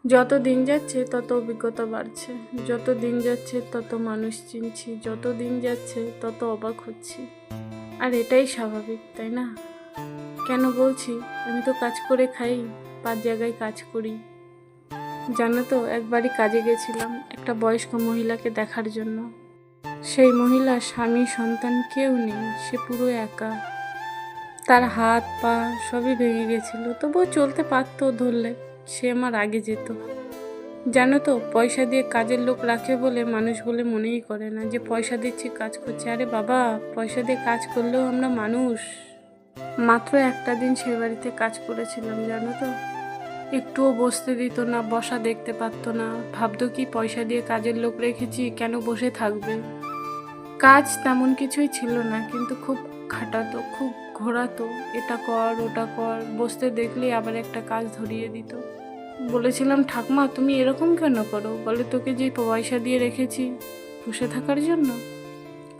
যত দিন যাচ্ছে তত অভিজ্ঞতা বাড়ছে, যত দিন যাচ্ছে তত মানুষ চিনছি, যত দিন যাচ্ছে তত অবাক হচ্ছি। আর এটাই স্বাভাবিক, তাই না? কেন বলছি? আমি তো কাজ করে খাই, 5 জায়গায় কাজ করি। জানো তো, একবারই কাজে গেছিলাম একটা বয়স্ক মহিলাকে দেখার জন্য। সেই মহিলা স্বামী সন্তান কেউ নেই, সে পুরো একা। তার হাত পা সবই ভেঙে গেছিল, তবুও চলতে পারতো ধরলে। সে আমার আগে যেত। জানো তো, পয়সা দিয়ে কাজের লোক রাখে বলে মানুষ বলে মনেই করে না যে পয়সা দিচ্ছি কাজ করছে। আরে বাবা, পয়সা দিয়ে কাজ করলেও আমরা মানুষ। মাত্র একটা দিন সে বাড়িতে কাজ করেছিলাম, জানো তো। একটুও বসতে দিত না, বসা দেখতে পারতো না। ভাবতো কি পয়সা দিয়ে কাজের লোক রেখেছি, কেন বসে থাকবে। কাজ তেমন কিছুই ছিল না, কিন্তু খুব খাটাতো, খুব ঘোরাতো, এটা কর ওটা কর। বসতে দেখলেই আবার একটা কাজ ধরিয়ে দিত। বলেছিলাম, ঠাকুমা তুমি এরকম কেন করো? বলে, তোকে যে পয়সা দিয়ে রেখেছি বসে থাকার জন্য,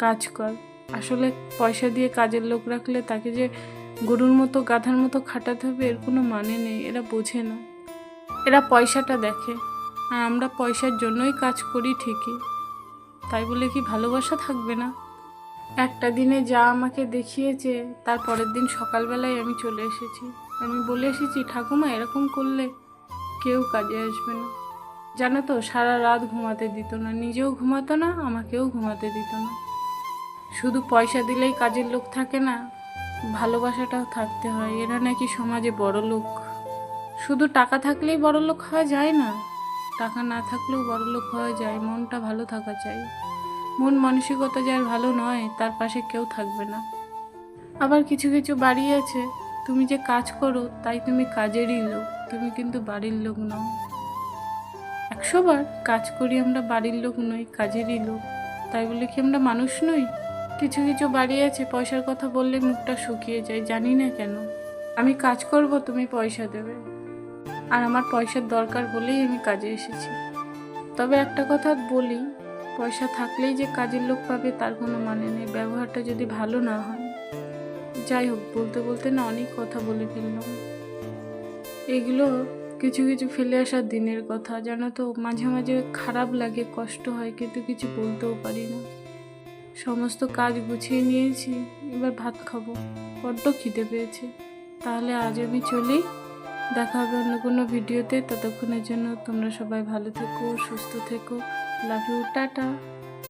কাজ কর। আসলে পয়সা দিয়ে কাজের লোক রাখলে তাকে যে গরুর মতো গাধার মতো খাটাতে হবে এর কোনো মানে নেই। এরা বোঝে না, এরা পয়সাটা দেখে। আর আমরা পয়সার জন্যই কাজ করি ঠিকই, তাই বলে কি ভালোবাসা থাকবে না? একটা দিনে যা আমাকে দেখিয়েছে, তার পরের দিন সকালবেলায় আমি চলে এসেছি। আমি বলে এসেছি, ঠাকুমা এরকম করলে কেউ কাজে আসবে না। জানো তো, সারা রাত ঘুমাতে দিত না, নিজেও ঘুমাতো না, আমাকেও ঘুমাতে দিত না। শুধু পয়সা দিলেই কাজের লোক থাকে না, ভালোবাসাটাও থাকতে হয়। এরা নাকি সমাজে বড় লোক। শুধু টাকা থাকলেই বড় লোক হওয়া যায় না, টাকা না থাকলেও বড় লোক হওয়া যায়। মনটা ভালো থাকা চাই। মন মানসিকতা যার ভালো নয়, তার পাশে কেউ থাকবে না। আবার কিছু কিছু বাড়ি আছে, তুমি যে কাজ করো তাই তুমি কাজেরই লোক, তুমি কিন্তু বাড়ির লোক নও। 100 বার কাজ করি, আমরা বাড়ির লোক নই, কাজেরই লোক। তাই বলে কি আমরা মানুষ নই? কিছু কিছু বাড়ি আছে, পয়সার কথা বললে মুখটা শুকিয়ে যায়, জানি না কেন। আমি কাজ করব, তুমি পয়সা দেবে। আর আমার পয়সার দরকার বলেই আমি কাজে এসেছি। তবে একটা কথা বলি, পয়সা থাকলেই যে কাজের লোক পাবে তার কোনো মানে নেই, ব্যবহারটা যদি ভালো না হয়। যাই হোক, বলতে বলতে না অনেক কথা বলে ফেললাম। এগুলো কিছু কিছু ফেলে আসার দিনের কথা, জানো তো। মাঝে মাঝে খারাপ লাগে, কষ্ট হয়, কিন্তু কিছু বলতেও পারি না। সমস্ত কাজ গুছিয়ে নিয়েছি, এবার ভাত খাবো, বড্ড খিদে পেয়েছে। তাহলে আজ আমি চলি, দেখা হবে অন্য কোনো ভিডিওতে। ততক্ষণের জন্য তোমরা সবাই ভালো থেকো, সুস্থ থেকো। Love you, tata.